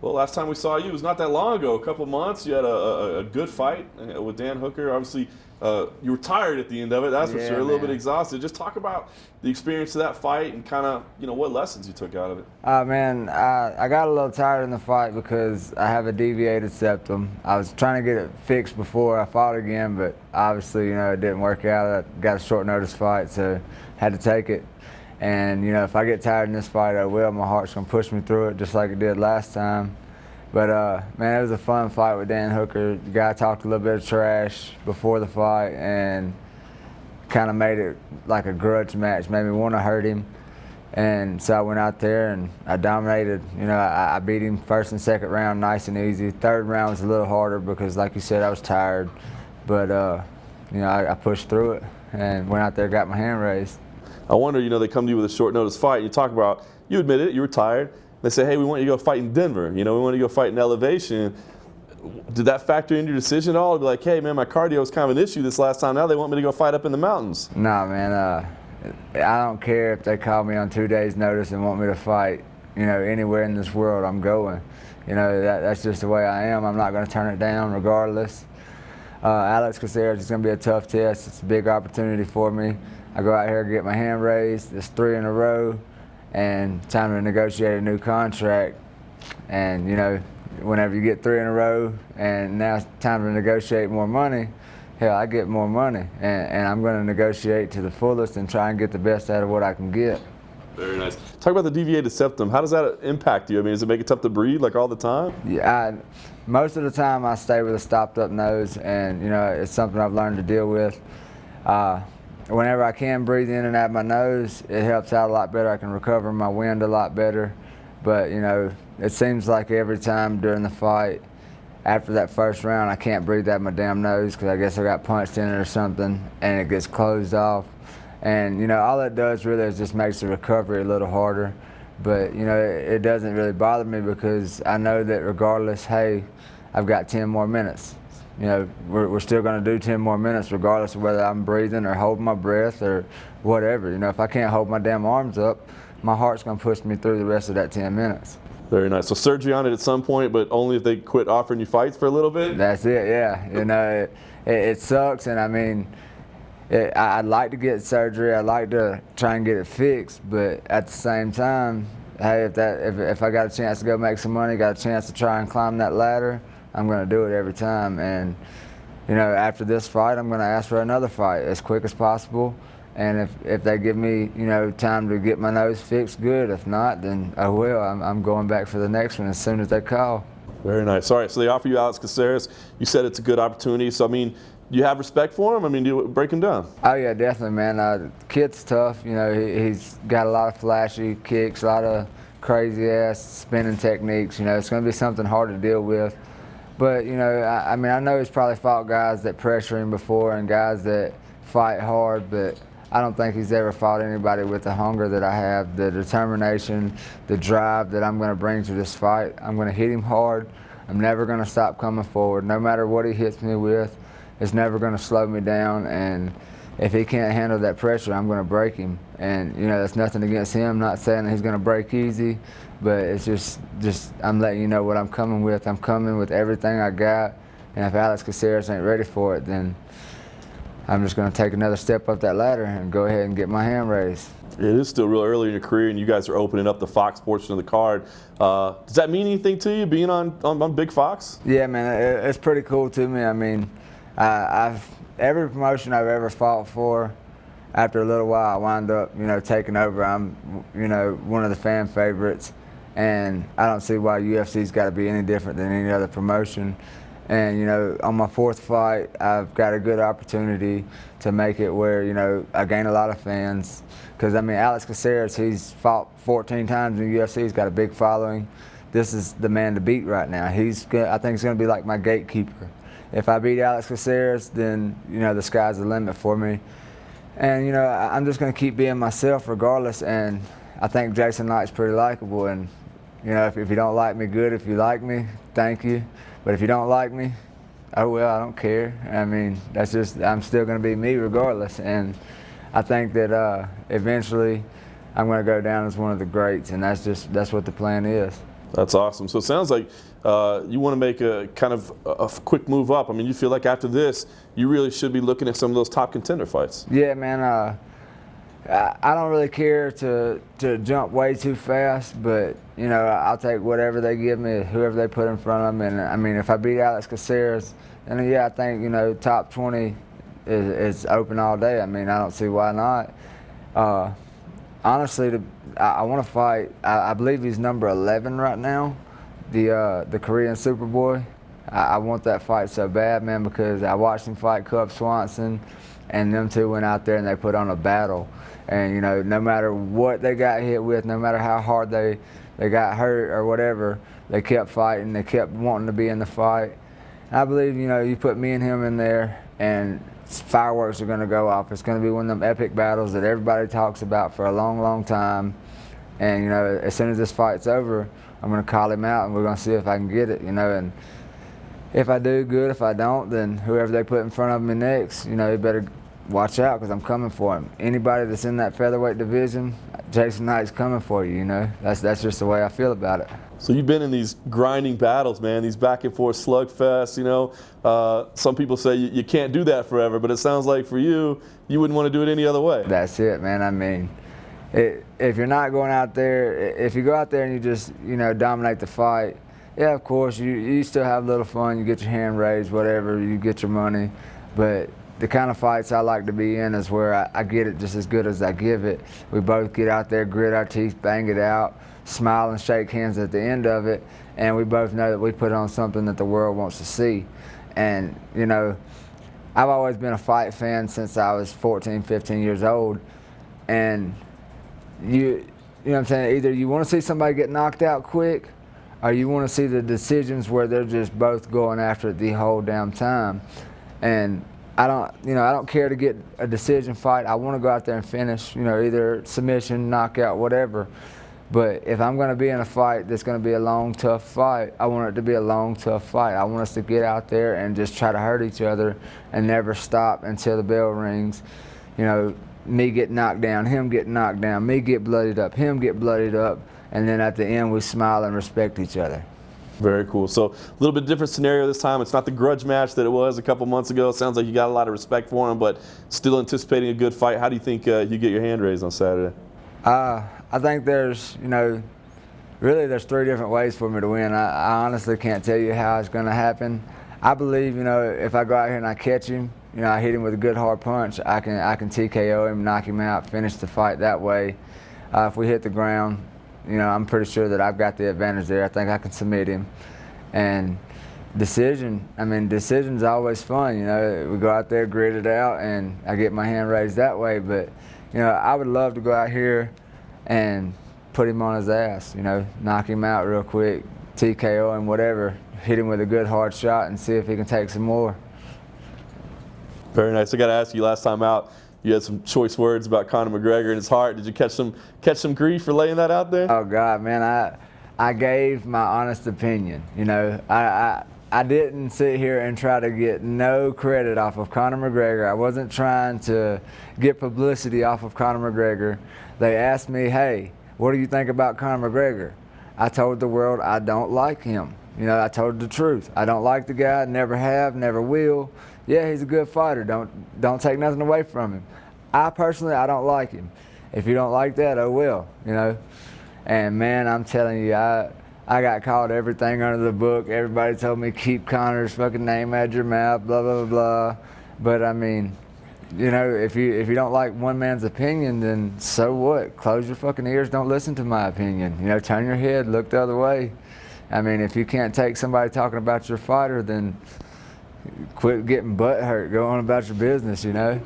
Well, last time we saw you was not that long ago, a couple months. You had a good fight with Dan Hooker. Obviously, you were tired at the end of it, that's for Yeah, sure, a little bit man. exhausted. Just talk about the experience of that fight and kind of, what lessons you took out of it. Man, I got a little tired in the fight because I have a deviated septum. I was trying to get it fixed before I fought again, but obviously, it didn't work out. I got a short notice fight, so had to take it. And, if I get tired in this fight, I will. My heart's going to push me through it just like it did last time. But, man, it was a fun fight with Dan Hooker. The guy talked a little bit of trash before the fight and kind of made it like a grudge match, made me want to hurt him. And so I went out there and I dominated. I beat him first and second round nice and easy. Third round was a little harder because, like you said, I was tired. But, I pushed through it and went out there and got my hand raised. I wonder, they come to you with a short notice fight. You talk about, you admitted it, you were tired. They say, hey, we want you to go fight in Denver. We want you to go fight in Elevation. Did that factor into your decision at all? To be like, hey, man, my cardio was kind of an issue this last time. Now they want me to go fight up in the mountains. Nah, man. I don't care if they call me on 2 days' notice and want me to fight, anywhere in this world, I'm going. That's just the way I am. I'm not going to turn it down regardless. Alex Caceres is going to be a tough test. It's a big opportunity for me. I go out here and get my hand raised. It's 3 in a row, and time to negotiate a new contract. And, whenever you get 3 in a row and now it's time to negotiate more money, hell, I get more money. And I'm going to negotiate to the fullest and try and get the best out of what I can get. Very nice. Talk about the deviated septum. How does that impact you? I mean, does it make it tough to breathe like all the time? Yeah, most of the time I stay with a stopped up nose, and it's something I've learned to deal with. Whenever I can breathe in and out my nose, it helps out a lot better. I can recover my wind a lot better. But it seems like every time during the fight, after that first round, I can't breathe out my damn nose because I guess I got punched in it or something, and it gets closed off. And all it does really is just makes the recovery a little harder. But it doesn't really bother me because I know that regardless, hey, I've got 10 more minutes. We're still going to do 10 more minutes regardless of whether I'm breathing or holding my breath or whatever. If I can't hold my damn arms up, my heart's going to push me through the rest of that 10 minutes. Very nice. So surgery on it at some point, but only if they quit offering you fights for a little bit? That's it, yeah. It sucks, and I mean, I'd like to get surgery. I'd like to try and get it fixed, but at the same time, hey, if I got a chance to go make some money, got a chance to try and climb that ladder, I'm going to do it every time. And after this fight, I'm going to ask for another fight as quick as possible. And if they give me time to get my nose fixed, good. If not, then I will. I'm going back for the next one as soon as they call. Very nice. All right, so they offer you Alex Caceres. You said it's a good opportunity. So I mean, do you have respect for him? I mean, do you break him down? Oh yeah, definitely, man. The kid's tough. He's got a lot of flashy kicks, a lot of crazy ass spinning techniques. It's going to be something hard to deal with. But I mean, I know he's probably fought guys that pressure him before and guys that fight hard, but I don't think he's ever fought anybody with the hunger that I have, the determination, the drive that I'm going to bring to this fight. I'm going to hit him hard. I'm never going to stop coming forward. No matter what he hits me with, it's never going to slow me down. And if he can't handle that pressure, I'm going to break him. And that's nothing against him. I'm not saying that he's going to break easy, but it's just I'm letting you know what I'm coming with. I'm coming with everything I got. And if Alex Caceres ain't ready for it, then I'm just going to take another step up that ladder and go ahead and get my hand raised. It is still real early in your career, and you guys are opening up the Fox portion of the card. Does that mean anything to you, being on Big Fox? Yeah, man, it's pretty cool to me. I mean, every promotion I've ever fought for, after a little while, I wind up, taking over. I'm, one of the fan favorites, and I don't see why UFC's got to be any different than any other promotion. And, on my 4th fight, I've got a good opportunity to make it where, I gain a lot of fans. Because, I mean, Alex Caceres, he's fought 14 times in the UFC. He's got a big following. This is the man to beat right now. I think he's going to be like my gatekeeper. If I beat Alex Caceres, then, the sky's the limit for me. And, I'm just going to keep being myself regardless. And I think Jason Knight's pretty likable. And, if you don't like me, good. If you like me, thank you. But if you don't like me, oh well, I don't care. I mean, I'm still going to be me regardless. And I think that eventually I'm going to go down as one of the greats, and that's what the plan is. That's awesome. So it sounds like you want to make a kind of a quick move up. I mean, you feel like after this, you really should be looking at some of those top contender fights. Yeah, man. I don't really care to jump way too fast, but you know, I'll take whatever they give me, whoever they put in front of me. And I mean, if I beat Alex Caceres, then yeah, I think, you know, top 20 is open all day. I mean, I don't see why not. Honestly, I want to fight. I believe he's number 11 right now, the Korean Superboy. I want that fight so bad, man, because I watched him fight Cub Swanson, and them two went out there and they put on a battle. And you know, no matter what they got hit with, no matter how hard they got hurt or whatever, they kept fighting. They kept wanting to be in the fight. And I believe, you know, you put me and him in there, and fireworks are going to go off. It's going to be one of them epic battles that everybody talks about for a long, long time. And you know, as soon as this fight's over, I'm going to call him out, and we're going to see if I can get it. You know, and if I do, good. If I don't, then whoever they put in front of me next, you know, you better watch out, because I'm coming for him. Anybody that's in that featherweight division, Jason Knight's coming for you. You know, that's just the way I feel about it. So you've been in these grinding battles, man, these back and forth slugfests. You know, some people say you can't do that forever, but it sounds like for you, you wouldn't want to do it any other way. That's it, man. I mean, if you're not going out there, if you go out there and you just, you know, dominate the fight, yeah, of course, you still have a little fun. You get your hand raised, whatever, you get your money, but the kind of fights I like to be in is where I get it just as good as I give it. We both get out there, grit our teeth, bang it out, smile and shake hands at the end of it, and we both know that we put on something that the world wants to see. And, you know, I've always been a fight fan since I was 14, 15 years old, and you know what I'm saying, either you want to see somebody get knocked out quick, or you want to see the decisions where they're just both going after it the whole damn time. And I don't care to get a decision fight. I want to go out there and finish, you know, either submission, knockout, whatever. But if I'm going to be in a fight that's going to be a long, tough fight, I want it to be a long, tough fight. I want us to get out there and just try to hurt each other and never stop until the bell rings. You know, me get knocked down, him get knocked down, me get bloodied up, him get bloodied up, and then at the end we smile and respect each other. Very cool. So a little bit different scenario this time. It's not the grudge match that it was a couple months ago. It sounds like you got a lot of respect for him, but still anticipating a good fight. How do you think you get your hand raised on Saturday? I think there's, you know, really there's 3 different ways for me to win. I honestly can't tell you how it's going to happen. I believe, you know, if I go out here and I catch him, you know, I hit him with a good hard punch, I can TKO him, knock him out, finish the fight that way. If we hit the ground, you know, I'm pretty sure that I've got the advantage there. I think I can submit him. And decision's always fun, you know. We go out there, grit it out, and I get my hand raised that way. But, you know, I would love to go out here and put him on his ass, you know, knock him out real quick, TKO him, whatever, hit him with a good hard shot and see if he can take some more. Very nice. I got to ask you, last time out, you had some choice words about Conor McGregor and his heart. Did you catch some grief for laying that out there? Oh God, man, I gave my honest opinion. You know, I didn't sit here and try to get no credit off of Conor McGregor. I wasn't trying to get publicity off of Conor McGregor. They asked me, hey, what do you think about Conor McGregor? I told the world I don't like him. You know, I told the truth. I don't like the guy, never have, never will. Yeah, he's a good fighter. Don't take nothing away from him. I personally don't like him. If you don't like that, oh well, you know. And man, I'm telling you, I got called everything under the book. Everybody told me keep Conor's fucking name out your mouth, blah blah blah. But I mean, you know, if you don't like one man's opinion, then so what? Close your fucking ears. Don't listen to my opinion. You know, turn your head, look the other way. I mean, if you can't take somebody talking about your fighter, then quit getting butt hurt. Go on about your business, you know.